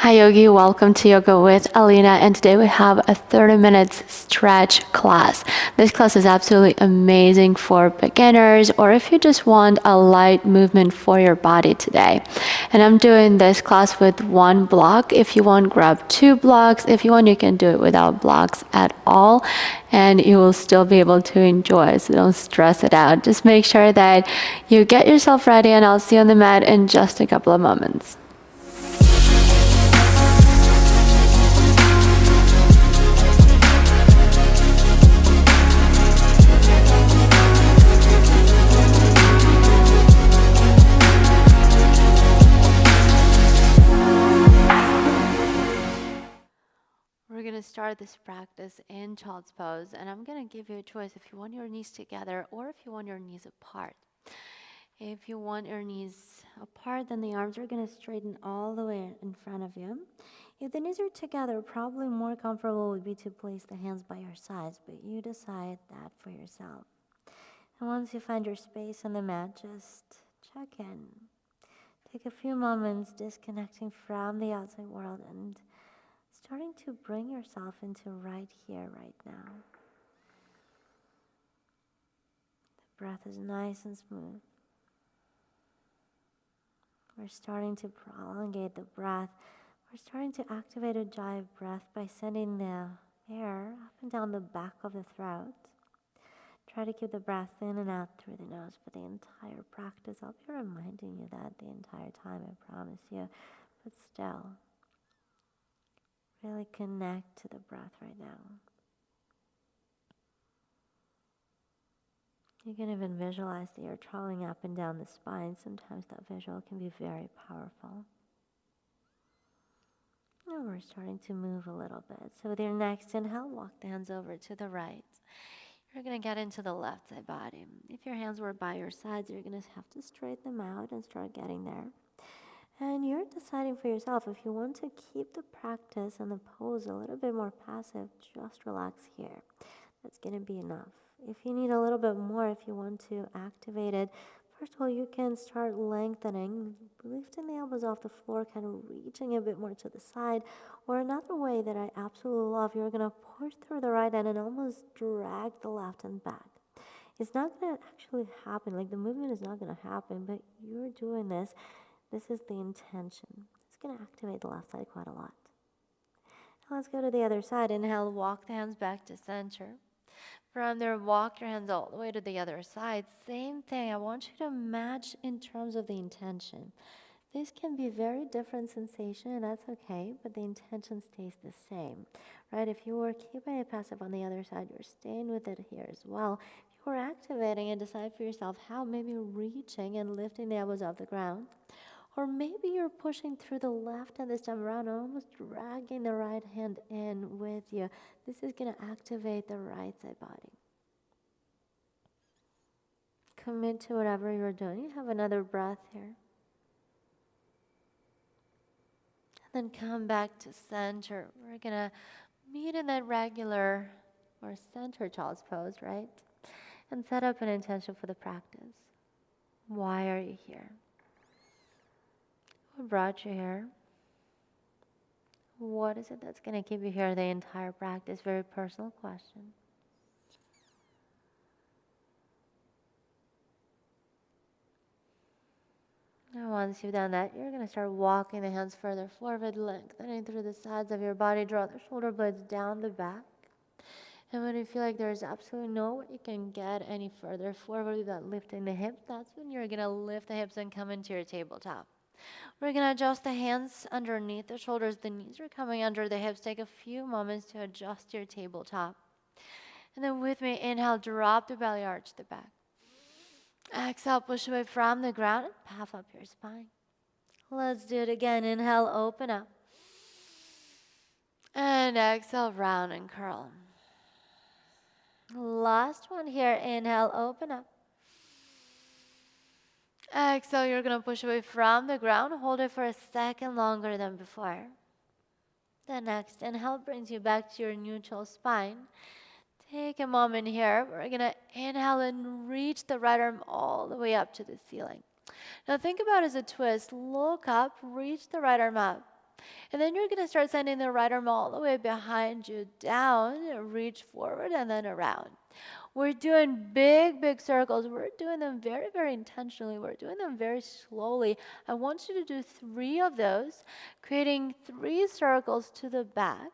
Hi Yogi, welcome to Yoga with Alina, and today we have a 30 minutes stretch class. This class is absolutely amazing for beginners or if you just want a light movement for your body today. And I'm doing this class with one block. If you want, grab 2 blocks. If you want, you can do it without blocks at all and you will still be able to enjoy, so don't stress it out. Just make sure that you get yourself ready and I'll see you on the mat in just a couple of moments. We're going to start this practice in child's pose, and I'm going to give you a choice if you want your knees together or if you want your knees apart. If you want your knees apart, then the arms are going to straighten all the way in front of you. If the knees are together, probably more comfortable would be to place the hands by your sides, but you decide that for yourself. And once you find your space on the mat, just check in. Take a few moments disconnecting from the outside world and starting to bring yourself into right here, right now. The breath is nice and smooth. We're starting to prolongate the breath. We're starting to activate a jive breath by sending the air up and down the back of the throat. Try to keep the breath in and out through the nose for the entire practice. I'll be reminding you that the entire time, I promise you. But still, really connect to the breath right now. You can even visualize that you're traveling up and down the spine. Sometimes that visual can be very powerful. Now we're starting to move a little bit. So with your next inhale, walk the hands over to the right. You're going to get into the left side body. If your hands were by your sides, you're going to have to straighten them out and start getting there. And you're deciding for yourself if you want to keep the practice and the pose a little bit more passive, just relax here. That's going to be enough. If you need a little bit more, if you want to activate it, first of all, you can start lengthening, lifting the elbows off the floor, kind of reaching a bit more to the side. Or another way that I absolutely love, you're going to push through the right hand and almost drag the left hand back. It's not going to actually happen, like the movement is not going to happen, but you're doing this. This is the intention. It's going to activate the left side quite a lot. Now let's go to the other side. Inhale, walk the hands back to center. From there, walk your hands all the way to the other side. Same thing. I want you to match in terms of the intention. This can be very different sensation, and that's okay, but the intention stays the same, right? If you were keeping it passive on the other side, you're staying with it here as well. If you were activating and decide for yourself how, maybe reaching and lifting the elbows off the ground, or maybe you're pushing through the left hand this time around and almost dragging the right hand in with you. This is going to activate the right side body. Commit to whatever you're doing. You have another breath here. And then come back to center. We're going to meet in that regular or center child's pose, right? And set up an intention for the practice. Why are you here? What brought you here? What is it that's going to keep you here the entire practice? Very personal question. And once you've done that, you're going to start walking the hands further forward, lengthening through the sides of your body. Draw the shoulder blades down the back. And when you feel like there's absolutely no way you can get any further forward without lifting the hip, that's when you're going to lift the hips and come into your tabletop. We're going to adjust the hands underneath the shoulders. The knees are coming under the hips. Take a few moments to adjust your tabletop. And then with me, inhale, drop the belly, arch the back. Exhale, push away from the ground and puff up your spine. Let's do it again. Inhale, open up. And exhale, round and curl. Last one here. Inhale, open up. Exhale, you're going to push away from the ground. Hold it for a second longer than before. The next inhale brings you back to your neutral spine. Take a moment here. We're going to inhale and reach the right arm all the way up to the ceiling. Now think about it as a twist. Look up, reach the right arm up. And then you're going to start sending the right arm all the way behind you, down, reach forward, and then around. We're doing big, big circles. We're doing them very, very intentionally. We're doing them very slowly. I want you to do 3 of those, creating 3 circles to the back.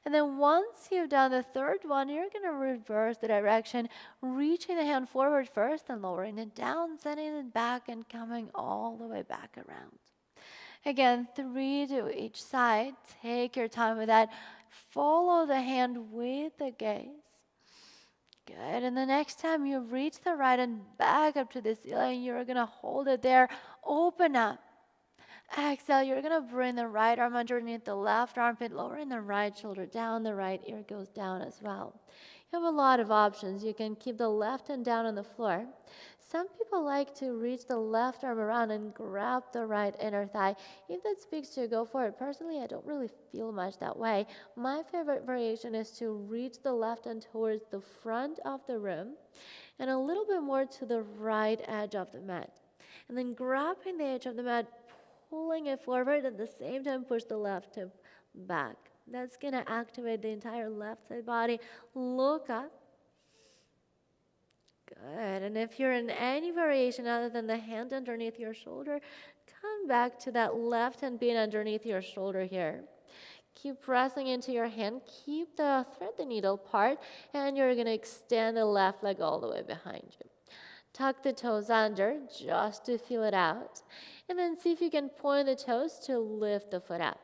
And then once you've done the third one, you're going to reverse the direction, reaching the hand forward first and lowering it down, sending it back and coming all the way back around. Again, 3 to each side. Take your time with that. Follow the hand with the gaze. Good. And the next time you reach the right hand back up to the ceiling, you're going to hold it there. Open up. Exhale, you're going to bring the right arm underneath the left armpit, lowering the right shoulder down. The right ear goes down as well. You have a lot of options. You can keep the left hand down on the floor. Some people like to reach the left arm around and grab the right inner thigh. If that speaks to you, go for it. Personally, I don't really feel much that way. My favorite variation is to reach the left hand towards the front of the room and a little bit more to the right edge of the mat. And then grabbing the edge of the mat, pulling it forward, at the same time push the left hip back. That's going to activate the entire left side body. Look up. Good. And if you're in any variation other than the hand underneath your shoulder, come back to that left hand being underneath your shoulder here. Keep pressing into your hand. Keep the thread the needle part, and you're going to extend the left leg all the way behind you. Tuck the toes under just to feel it out. And then see if you can point the toes to lift the foot up.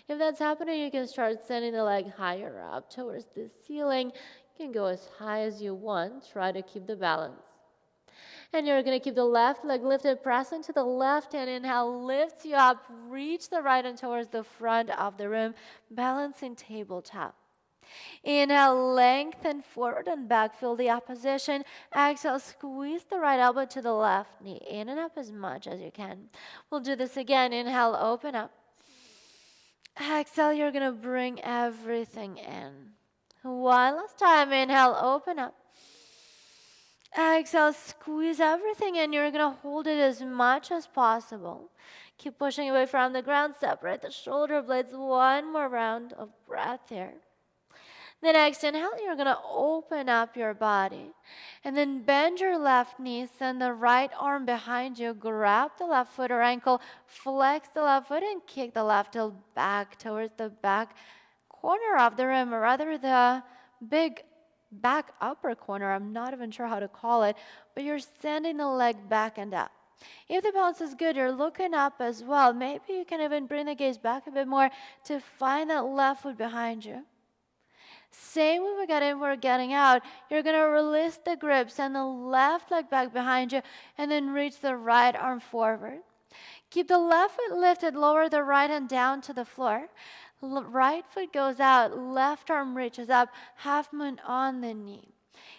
If that's happening, you can start sending the leg higher up towards the ceiling. You can go as high as you want. Try to keep the balance. And you're going to keep the left leg lifted, press into the left hand. Inhale, lifts you up. Reach the right hand towards the front of the room, balancing tabletop. Inhale, lengthen forward and back, feel the opposition. Exhale, squeeze the right elbow to the left knee, in and up as much as you can. We'll do this again. Inhale, open up. Exhale, you're going to bring everything in. One last time. Inhale, open up. Exhale, squeeze everything in. You're going to hold it as much as possible. Keep pushing away from the ground. Separate the shoulder blades. One more round of breath here. The next inhale, you're going to open up your body. And then bend your left knee, send the right arm behind you, grab the left foot or ankle, flex the left foot and kick the left heel back towards the back corner of the room, or rather the big back upper corner. I'm not even sure how to call it, but you're sending the leg back and up. If the balance is good, you're looking up as well. Maybe you can even bring the gaze back a bit more to find that left foot behind you. Same when we get in, we're getting out. You're going to release the grip, send the left leg back behind you, and then reach the right arm forward. Keep the left foot lifted, lower the right hand down to the floor. Right foot goes out, left arm reaches up, half moon on the knee.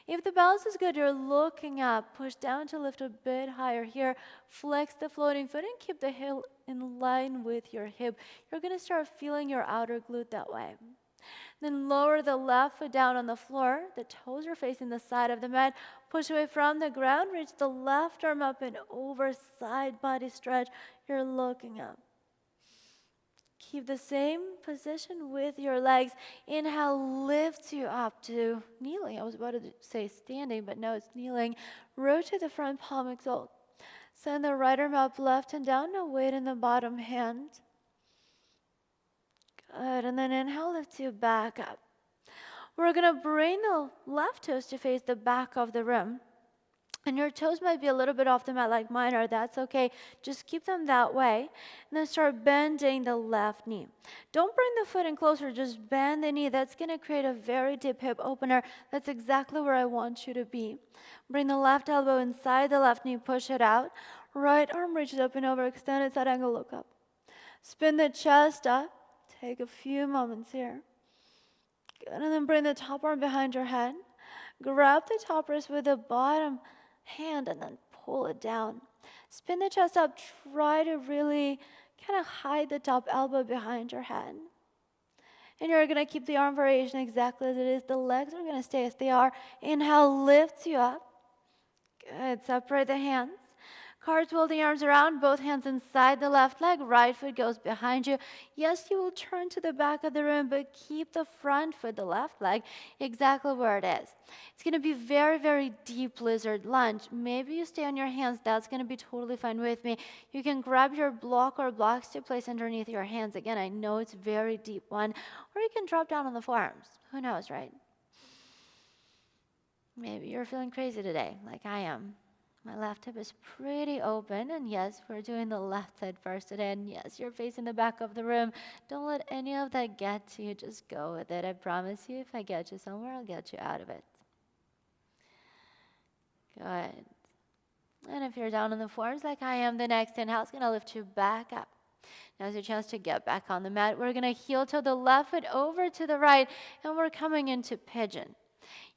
If the balance is good, you're looking up, push down to lift a bit higher here, flex the floating foot and keep the heel in line with your hip. You're going to start feeling your outer glute that way. Then lower the left foot down on the floor. The toes are facing the side of the mat. Push away from the ground. Reach the left arm up and over, side body stretch. You're looking up. Keep the same position with your legs. Inhale, lifts you up to kneeling. I was about to say standing, but no, it's kneeling. Rotate the front palm, exalt. Send the right arm up, left and down. No weight in the bottom hand. Good, and then inhale, lift you back up. We're going to bring the left toes to face the back of the room. And your toes might be a little bit off the mat like mine are. That's okay. Just keep them that way. And then start bending the left knee. Don't bring the foot in closer. Just bend the knee. That's going to create a very deep hip opener. That's exactly where I want you to be. Bring the left elbow inside the left knee. Push it out. Right arm reaches up and over. Extend it, side angle, look up. Spin the chest up. Take a few moments here. Good. And then bring the top arm behind your head. Grab the top wrist with the bottom hand and then pull it down. Spin the chest up. Try to really kind of hide the top elbow behind your head. And you're going to keep the arm variation exactly as it is. The legs are going to stay as they are. Inhale, lifts you up. Good. Separate the hands. Cartwheel the arms around, both hands inside the left leg, right foot goes behind you. Yes, you will turn to the back of the room, but keep the front foot, the left leg, exactly where it is. It's going to be very, very deep lizard lunge. Maybe you stay on your hands. That's going to be totally fine with me. You can grab your block or blocks to place underneath your hands. Again, I know it's a very deep one. Or you can drop down on the forearms. Who knows, right? Maybe you're feeling crazy today, like I am. My left hip is pretty open, and yes, we're doing the left side first today, and yes, you're facing the back of the room. Don't let any of that get to you. Just go with it. I promise you, if I get you somewhere, I'll get you out of it. Good. And if you're down on the floors like I am, the next inhale is going to lift you back up. Now's your chance to get back on the mat. We're going to heel to the left foot over to the right, and we're coming into pigeon.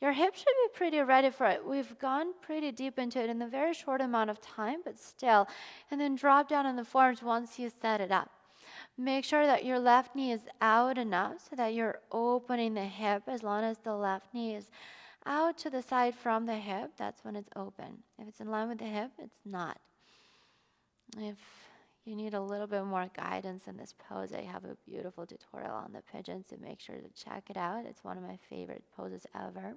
Your hips should be pretty ready for it. We've gone pretty deep into it in a very short amount of time, but still. And then drop down on the forearms once you set it up. Make sure that your left knee is out enough so that you're opening the hip. As long as the left knee is out to the side from the hip, that's when it's open. If it's in line with the hip, it's not. If you need a little bit more guidance in this pose, I have a beautiful tutorial on the pigeon, so make sure to check it out. It's one of my favorite poses ever.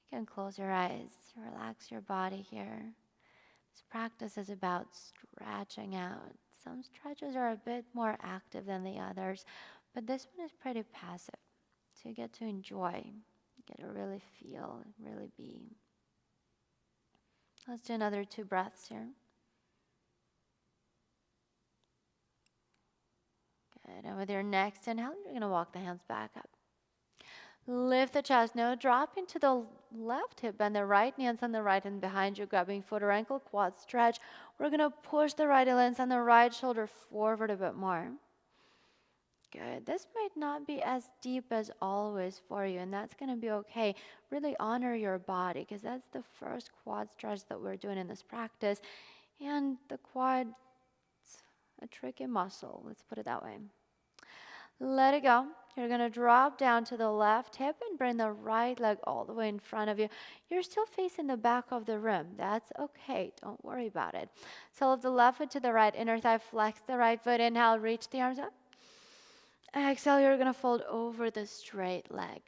You can close your eyes, relax your body here. This practice is about stretching out. Some stretches are a bit more active than the others, but this one is pretty passive. So you get to enjoy, you get to really feel, really be. Let's do another 2 breaths here. Good. And with your next inhale, you're going to walk the hands back up. Lift the chest. Now drop into the left hip and the right knee on the right hand behind you, grabbing foot or ankle, quad stretch. We're going to push the right lens and the right shoulder forward a bit more. Good. This might not be as deep as always for you, and that's going to be okay. Really honor your body, because that's the first quad stretch that we're doing in this practice. And the quad's a tricky muscle, let's put it that way. Let it go. You're going to drop down to the left hip and bring the right leg all the way in front of you. You're still facing the back of the room. That's okay. Don't worry about it. So lift the left foot to the right, inner thigh, flex the right foot. Inhale, reach the arms up. Exhale, you're going to fold over the straight leg.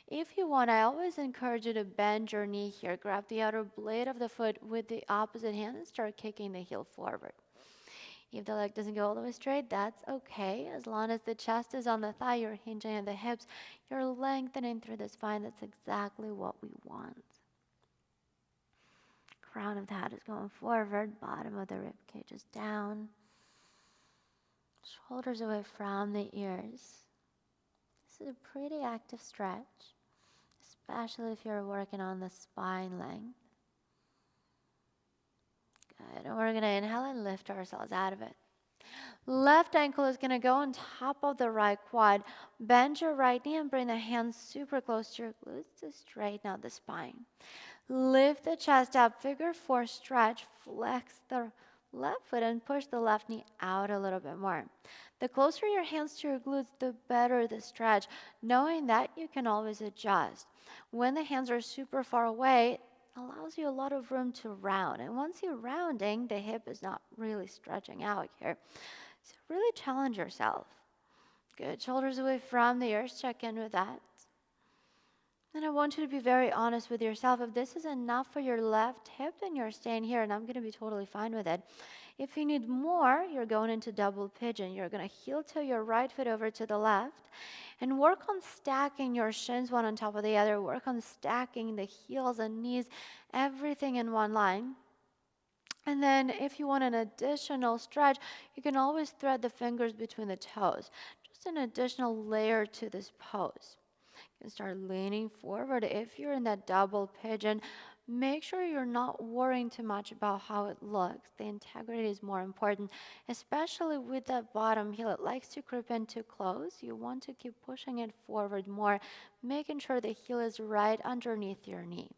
If you want, I always encourage you to bend your knee here. Grab the outer blade of the foot with the opposite hand and start kicking the heel forward. If the leg doesn't go all the way straight, that's okay. As long as the chest is on the thigh, you're hinging at the hips, you're lengthening through the spine. That's exactly what we want. Crown of the head is going forward, bottom of the rib cage is down. Shoulders away from the ears. This is a pretty active stretch, especially if you're working on the spine length. Good. And we're going to inhale and lift ourselves out of it. Left ankle is going to go on top of the right quad. Bend your right knee and bring the hands super close to your glutes to straighten out the spine. Lift the chest up, figure 4 stretch, flex the left foot and push the left knee out a little bit more. The closer your hands to your glutes, the better the stretch, knowing that you can always adjust. When the hands are super far away, allows you a lot of room to round. And once you're rounding, the hip is not really stretching out here. So really challenge yourself. Good. Shoulders away from the ears. Check in with that. And I want you to be very honest with yourself. If this is enough for your left hip, then you're staying here, and I'm going to be totally fine with it. If you need more, you're going into double pigeon. You're going to heel toe your right foot over to the left and work on stacking your shins one on top of the other. Work on stacking the heels and knees, everything in one line. And then if you want an additional stretch, you can always thread the fingers between the toes. Just an additional layer to this pose. You can start leaning forward. If you're in that double pigeon, make sure you're not worrying too much about how it looks. The integrity is more important, especially with that bottom heel. It likes to creep in too close. You want to keep pushing it forward more, making sure the heel is right underneath your knee.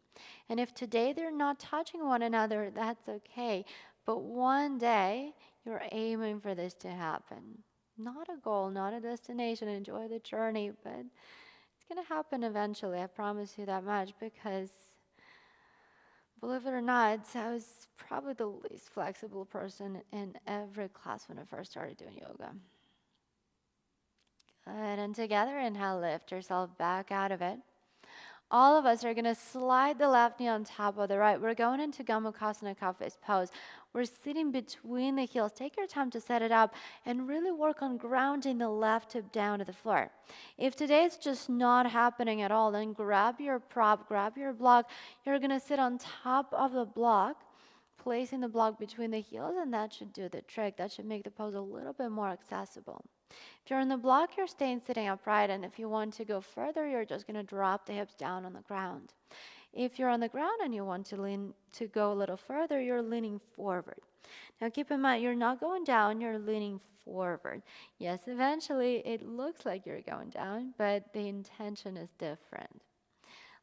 And if today they're not touching one another, that's okay. But one day, you're aiming for this to happen. Not a goal, not a destination. Enjoy the journey, but it's going to happen eventually. I promise you that much, because Believe it or not, I was probably the least flexible person in every class when I first started doing yoga. Good, and together, inhale, lift yourself back out of it. All of us are going to slide the left knee on top of the right. We're going into Gomukhasana cow face pose. We're sitting between the heels. Take your time to set it up and really work on grounding the left hip down to the floor. If today it's just not happening at all, then grab your prop, grab your block. You're going to sit on top of the block, placing the block between the heels, and that should do the trick. That should make the pose a little bit more accessible. If you're in the block, you're staying sitting upright, and if you want to go further, you're just going to drop the hips down on the ground. If you're on the ground and you want to lean to go a little further, you're leaning forward. Now keep in mind, you're not going down, you're leaning forward. Yes, eventually it looks like you're going down, but the intention is different.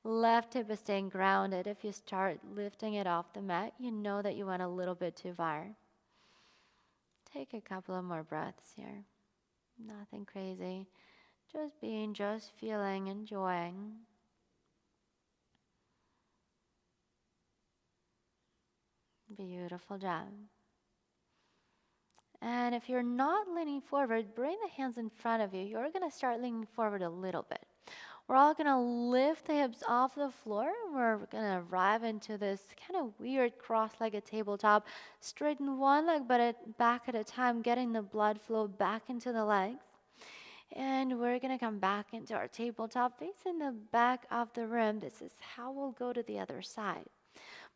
Left hip is staying grounded. If you start lifting it off the mat, you know that you went a little bit too far. Take a couple of more breaths here. Nothing crazy. Just being, just feeling, enjoying. Beautiful job. And if you're not leaning forward, bring the hands in front of you. You're going to start leaning forward a little bit. We're all going to lift the hips off the floor. And we're going to arrive into this kind of weird cross-legged tabletop. Straighten one leg back at a time, getting the blood flow back into the legs. And we're going to come back into our tabletop facing the back of the room. This is how we'll go to the other side.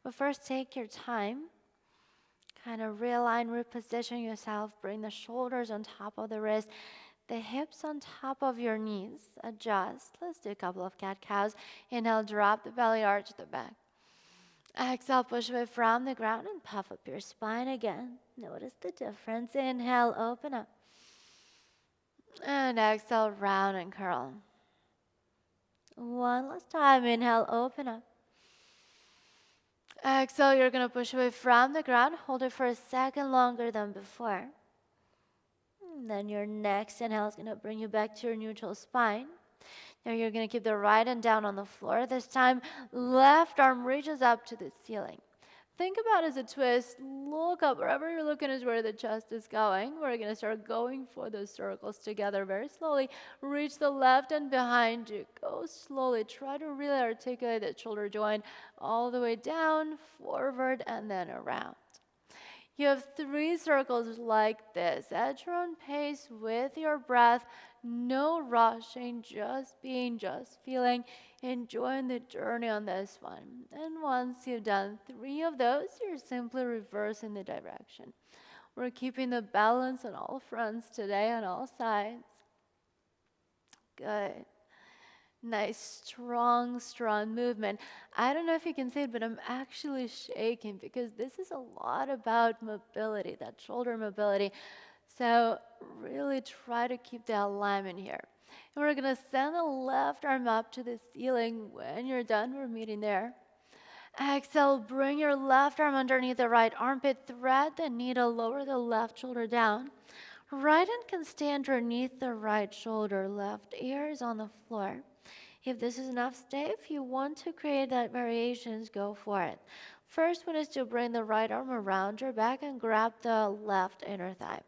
But first, take your time. Kind of realign, reposition yourself. Bring the shoulders on top of the wrist. The hips on top of your knees. Adjust. Let's do a couple of cat-cows. Inhale, drop the belly, arch the back. Exhale, push away from the ground and puff up your spine again. Notice the difference. Inhale, open up. And exhale, round and curl. One last time. Inhale, open up. Exhale, you're going to push away from the ground. Hold it for a second longer than before. And then your next inhale is going to bring you back to your neutral spine. Now you're going to keep the right hand down on the floor. This time, left arm reaches up to the ceiling. Think about it as a twist. Look up. Wherever you're looking is where the chest is going. We're going to start going for those circles together very slowly. Reach the left hand behind you. Go slowly. Try to really articulate that shoulder joint all the way down, forward, and then around. You have 3 circles like this. At your own pace with your breath. No rushing, just being, just feeling, enjoying the journey on this one. And once you've done 3 of those, you're simply reversing the direction. We're keeping the balance on all fronts today, on all sides. Good. Nice, strong movement. I don't know if you can see it, but I'm actually shaking because this is a lot about mobility, that shoulder mobility. So really try to keep the alignment here. And we're going to send the left arm up to the ceiling. When you're done, we're meeting there. Exhale, bring your left arm underneath the right armpit. Thread the needle, lower the left shoulder down. Right hand can stay underneath the right shoulder. Left ear is on the floor. If this is enough, stay. If you want to create that variations, go for it. First one is to bring the right arm around your back and grab the left inner thigh.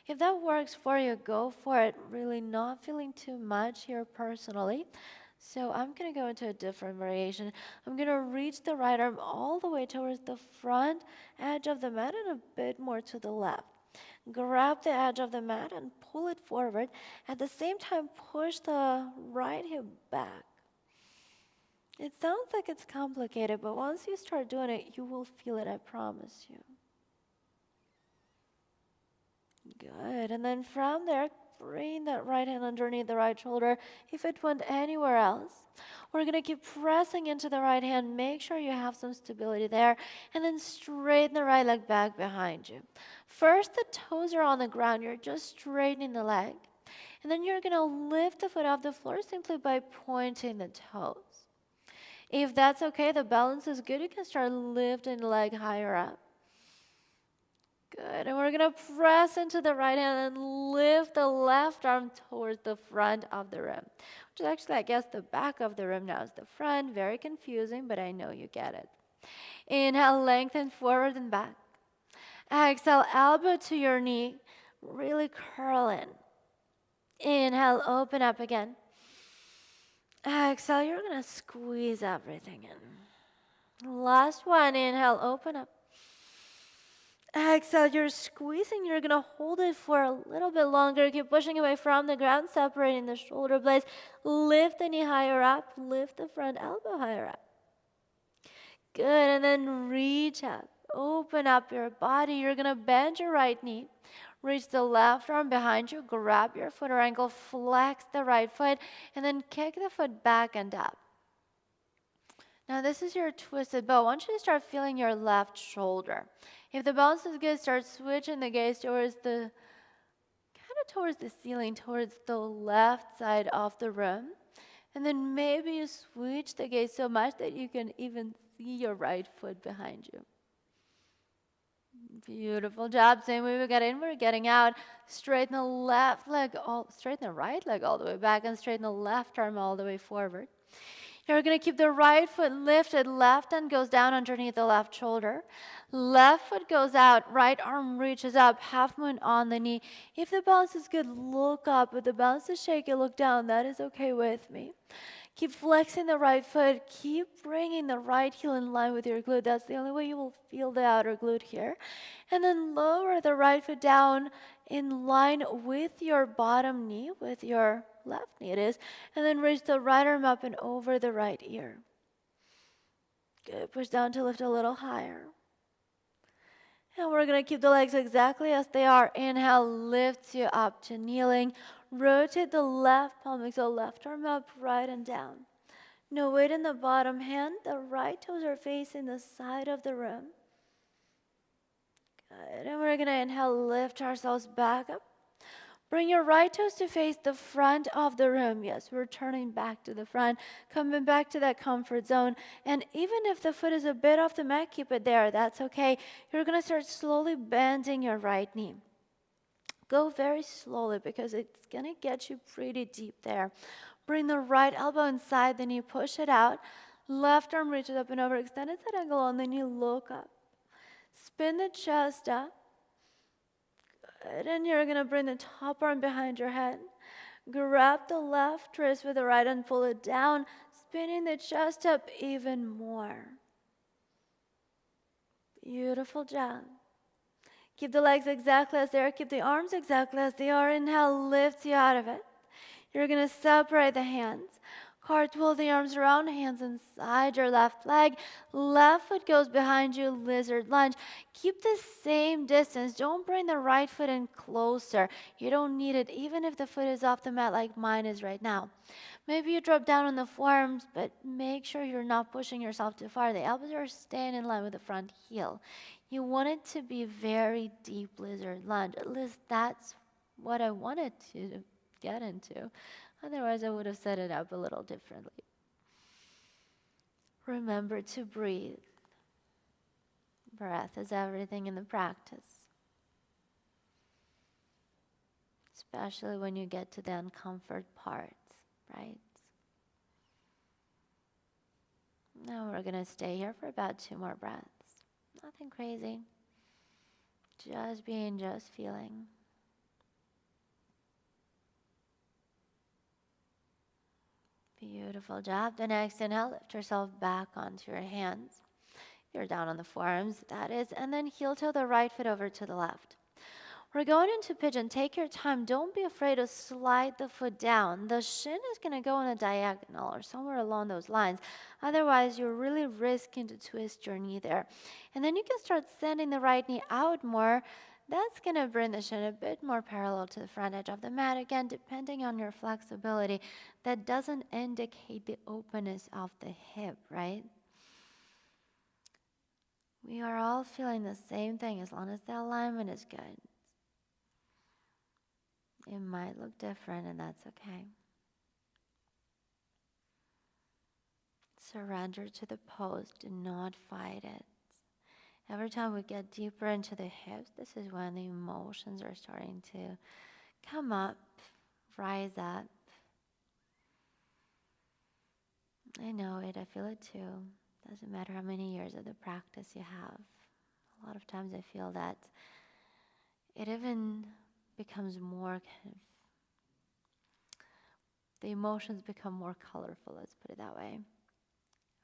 If that works for you, go for it. Really not feeling too much here personally. So I'm going to go into a different variation. I'm going to reach the right arm all the way towards the front edge of the mat and a bit more to the left. Grab the edge of the mat and pull it forward. At the same time, push the right hip back. It sounds like it's complicated, but once you start doing it, you will feel it, I promise you. Good. And then from there, bring that right hand underneath the right shoulder. If it went anywhere else, we're going to keep pressing into the right hand. Make sure you have some stability there. And then straighten the right leg back behind you. First, the toes are on the ground. You're just straightening the leg. And then you're going to lift the foot off the floor simply by pointing the toes. If that's okay, the balance is good, you can start lifting the leg higher up. Good, and we're going to press into the right hand and lift the left arm towards the front of the rim, which is actually, I guess, the back of the rim now is the front. Very confusing, but I know you get it. Inhale, lengthen forward and back. Exhale, elbow to your knee, really curl in. Inhale, open up again. Exhale, you're going to squeeze everything in. Last one, inhale, open up. Exhale, you're squeezing. You're going to hold it for a little bit longer. Keep pushing away from the ground, separating the shoulder blades. Lift the knee higher up. Lift the front elbow higher up. Good, and then reach up. Open up your body. You're going to bend your right knee. Reach the left arm behind you. Grab your foot or ankle. Flex the right foot. And then kick the foot back and up. Now this is your twisted bow. I want you to start feeling your left shoulder. If the balance is good, start switching the gaze towards the ceiling, towards the left side of the room. And then maybe you switch the gaze so much that you can even see your right foot behind you. Beautiful job. Same way we got in, we're getting out. Straighten the straighten the right leg all the way back and straighten the left arm all the way forward. You're going to keep the right foot lifted. Left hand goes down underneath the left shoulder. Left foot goes out. Right arm reaches up. Half moon on the knee. If the balance is good, look up. If the balance is shaky, look down. That is okay with me. Keep flexing the right foot. Keep bringing the right heel in line with your glute. That's the only way you will feel the outer glute here. And then lower the right foot down in line with your bottom knee, with your left knee it is. And then reach the right arm up and over the right ear. Good. Push down to lift a little higher. And we're going to keep the legs exactly as they are. Inhale, lifts you up to kneeling. Rotate the left palm, so left arm up, right and down. No weight in the bottom hand. The right toes are facing the side of the room. Good. And we're going to inhale, lift ourselves back up. Bring your right toes to face the front of the room. Yes, we're turning back to the front, coming back to that comfort zone. And even if the foot is a bit off the mat, keep it there. That's okay. You're going to start slowly bending your right knee. Go very slowly because it's going to get you pretty deep there. Bring the right elbow inside the knee. Push it out. Left arm reaches up and over. Extend at that angle on the knee. Look up. Spin the chest up. Good. And you're going to bring the top arm behind your head. Grab the left wrist with the right and pull it down, spinning the chest up even more. Beautiful job. Keep the legs exactly as they are. Keep the arms exactly as they are. Inhale, lift you out of it. You're going to separate the hands. Cartwheel the arms around, hands inside your left leg. Left foot goes behind you, lizard lunge. Keep the same distance. Don't bring the right foot in closer. You don't need it, even if the foot is off the mat like mine is right now. Maybe you drop down on the forearms, but make sure you're not pushing yourself too far. The elbows are staying in line with the front heel. You want it to be very deep lizard lunge. At least that's what I wanted to get into. Otherwise, I would have set it up a little differently. Remember to breathe. Breath is everything in the practice. Especially when you get to the uncomfort parts, right? Now we're going to stay here for about 2 more breaths. Nothing crazy. Just being, just feeling. Beautiful job. The next inhale, lift yourself back onto your hands. You're down on the forearms, that is. And then heel toe the right foot over to the left. We're going into pigeon. Take your time. Don't be afraid to slide the foot down. The shin is going to go in a diagonal or somewhere along those lines. Otherwise, you're really risking to twist your knee there. And then you can start sending the right knee out more. That's going to bring the shin a bit more parallel to the front edge of the mat. Again, depending on your flexibility, that doesn't indicate the openness of the hip, right? We are all feeling the same thing as long as the alignment is good. It might look different, and that's okay. Surrender to the pose. Do not fight it. Every time we get deeper into the hips, this is when the emotions are starting to come up, rise up. I know it. I feel it too. Doesn't matter how many years of the practice you have. A lot of times I feel that it even becomes more kind of, the emotions become more colorful, let's put it that way.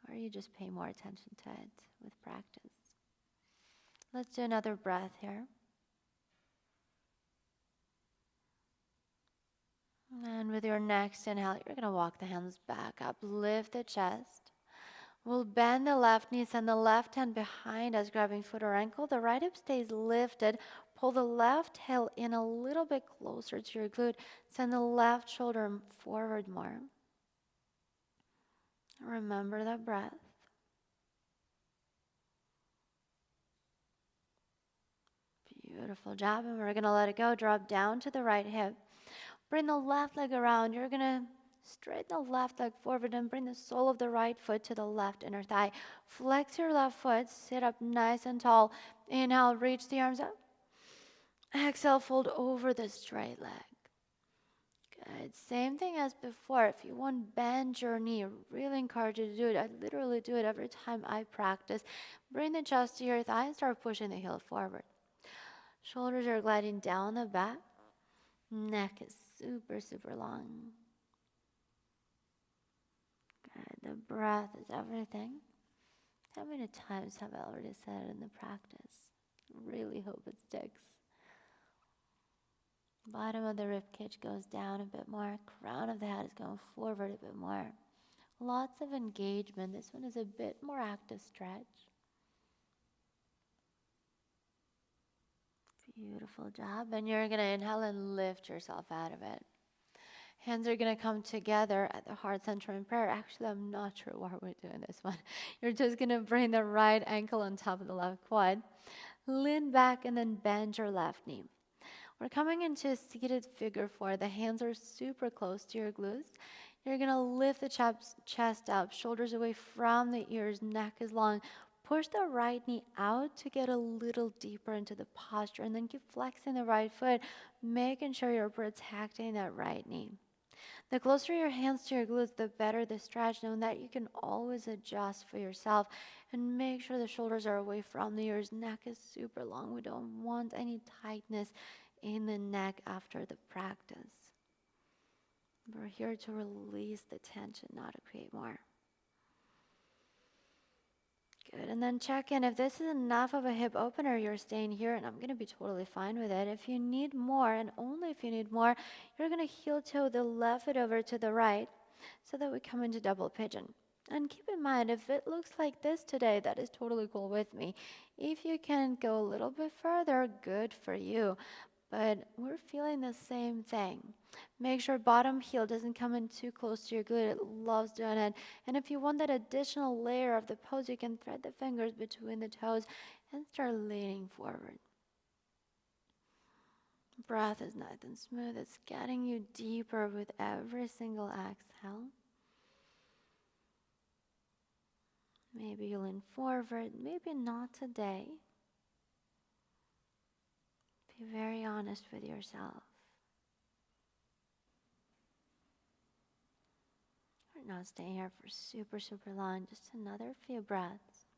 Or you just pay more attention to it with practice. Let's do another breath here. And with your next inhale, you're going to walk the hands back up, lift the chest. We'll bend the left knee, send the left hand behind us, grabbing foot or ankle. The right hip stays lifted. Pull the left heel in a little bit closer to your glute. Send the left shoulder forward more. Remember that breath. Beautiful job. And we're going to let it go. Drop down to the right hip. Bring the left leg around. You're going to straighten the left leg forward and bring the sole of the right foot to the left inner thigh. Flex your left foot. Sit up nice and tall. Inhale, reach the arms up. Exhale, fold over the straight leg. Good. Same thing as before. If you want, bend your knee. Really encourage you to do it. I literally do it every time I practice. Bring the chest to your thigh and start pushing the heel forward. Shoulders are gliding down the back. Neck is super, super long. Good. The breath is everything. How many times have I already said it in the practice? Really hope it sticks. Bottom of the rib cage goes down a bit more. Crown of the head is going forward a bit more. Lots of engagement. This one is a bit more active stretch. Beautiful job. And you're going to inhale and lift yourself out of it. Hands are going to come together at the heart center in prayer. Actually, I'm not sure why we're doing this one. You're just going to bring the right ankle on top of the left quad. Lean back and then bend your left knee. We're coming into a seated figure four. The hands are super close to your glutes. You're going to lift the chest up, shoulders away from the ears, neck is long. Push the right knee out to get a little deeper into the posture, and then keep flexing the right foot, making sure you're protecting that right knee. The closer your hands to your glutes, the better the stretch. Knowing that you can always adjust for yourself, and make sure the shoulders are away from the ears. Neck is super long. We don't want any tightness in the neck after the practice. We're here to release the tension, not to create more. Good. And then check in. If this is enough of a hip opener, you're staying here, and I'm going to be totally fine with it. If you need more, and only if you need more, you're going to heel toe the left foot over to the right so that we come into double pigeon. And keep in mind, if it looks like this today, that is totally cool with me. If you can go a little bit further, good for you. But we're feeling the same thing. Make sure bottom heel doesn't come in too close to your glute. It loves doing it. And if you want that additional layer of the pose, you can thread the fingers between the toes and start leaning forward. Breath is nice and smooth. It's getting you deeper with every single exhale. Maybe you lean forward, maybe not today. Be very honest with yourself. We're not staying here for super, super long, just another few breaths.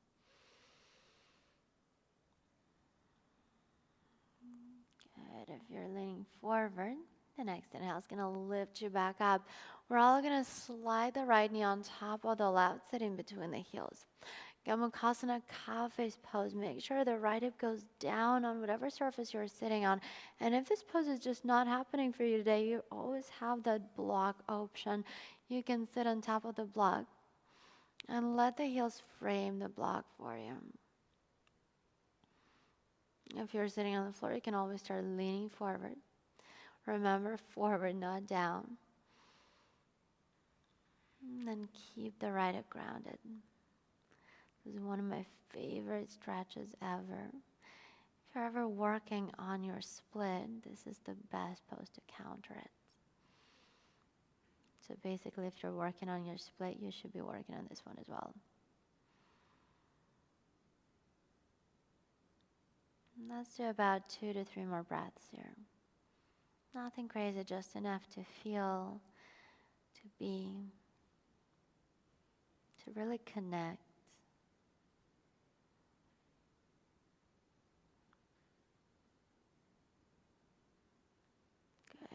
Good. If you're leaning forward, the next inhale is going to lift you back up. We're all going to slide the right knee on top of the left, sitting between the heels. Gomukhasana, cow face pose. Make sure the right hip goes down on whatever surface you're sitting on. And if this pose is just not happening for you today, you always have that block option. You can sit on top of the block and let the heels frame the block for you. If you're sitting on the floor, you can always start leaning forward. Remember, forward, not down. And then keep the right hip grounded. This is one of my favorite stretches ever. If you're ever working on your split, this is the best pose to counter it. So basically, if you're working on your split, you should be working on this one as well. And let's do about 2 to 3 more breaths here. Nothing crazy, just enough to feel, to be, to really connect.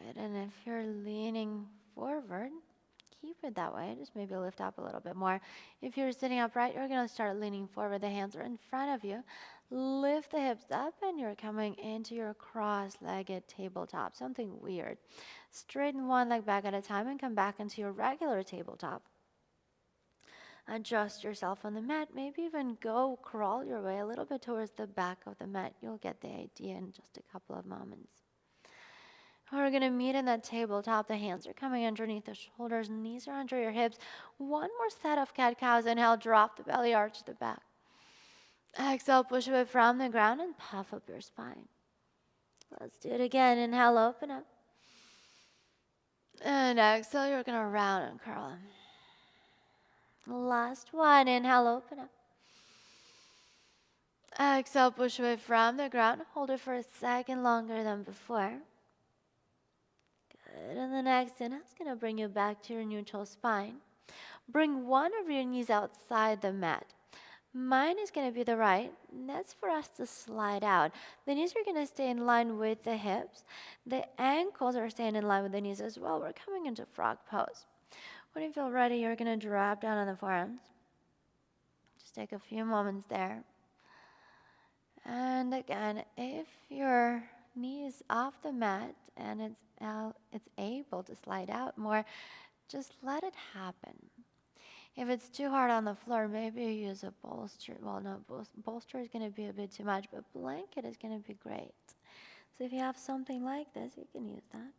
Good. And if you're leaning forward, keep it that way. Just maybe lift up a little bit more. If you're sitting upright, you're going to start leaning forward. The hands are in front of you. Lift the hips up, and you're coming into your cross-legged tabletop. Something weird. Straighten one leg back at a time and come back into your regular tabletop. Adjust yourself on the mat. Maybe even go crawl your way a little bit towards the back of the mat. You'll get the idea in just a couple of moments. We're going to meet in that tabletop. The hands are coming underneath the shoulders. Knees are under your hips. One more set of cat-cows. Inhale, drop the belly, arch the back. Exhale, push away from the ground and puff up your spine. Let's do it again. Inhale, open up. And exhale, you're going to round and curl. Last one. Inhale, open up. Exhale, push away from the ground. Hold it for a second longer than before. Good. And the next inhale is going to bring you back to your neutral spine. Bring one of your knees outside the mat. Mine is going to be the right. That's for us to slide out. The knees are going to stay in line with the hips. The ankles are staying in line with the knees as well. We're coming into frog pose. When you feel ready, you're going to drop down on the forearms. Just take a few moments there. And again, if your knee is off the mat and it's able to slide out more, just let it happen. If it's too hard on the floor, maybe you use a bolster. Well, no, bolster is going to be a bit too much, but blanket is going to be great. So if you have something like this, you can use that.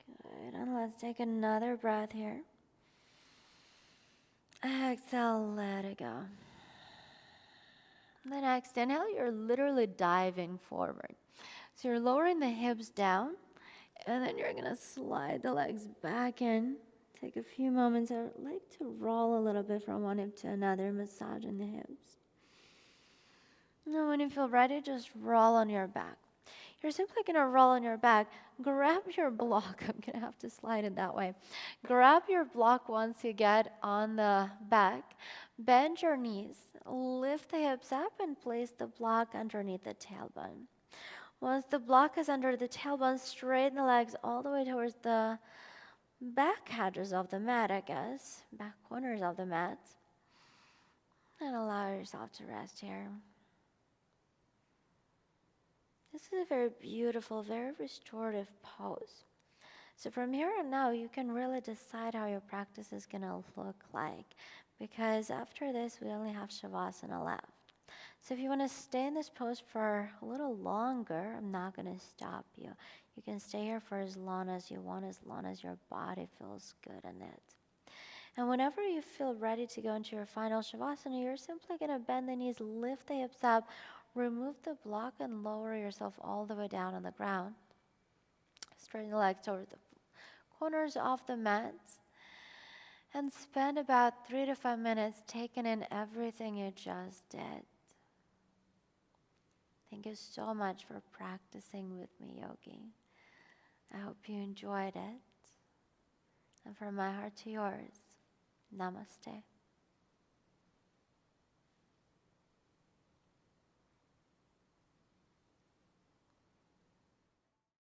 Good, and let's take another breath here. Exhale, let it go. Then next inhale, you're literally diving forward. So you're lowering the hips down, and then you're going to slide the legs back in. Take a few moments. I like to roll a little bit from one hip to another, massaging the hips. And when you feel ready, just roll on your back. You're simply going to roll on your back. Grab your block. I'm going to have to slide it that way. Grab your block once you get on the back. Bend your knees. Lift the hips up and place the block underneath the tailbone. Once the block is under the tailbone, straighten the legs all the way towards the back edges of the mat, back corners of the mat. And allow yourself to rest here. This is a very beautiful, very restorative pose. So from here on now, you can really decide how your practice is going to look like, because after this, we only have Shavasana left. So if you want to stay in this pose for a little longer, I'm not going to stop you. You can stay here for as long as you want, as long as your body feels good in it. And whenever you feel ready to go into your final Shavasana, you're simply going to bend the knees, lift the hips up, remove the block, and lower yourself all the way down on the ground. Straighten the legs toward the corners of the mat. And spend about 3 to 5 minutes taking in everything you just did. Thank you so much for practicing with me, Yogi. I hope you enjoyed it. And from my heart to yours, namaste.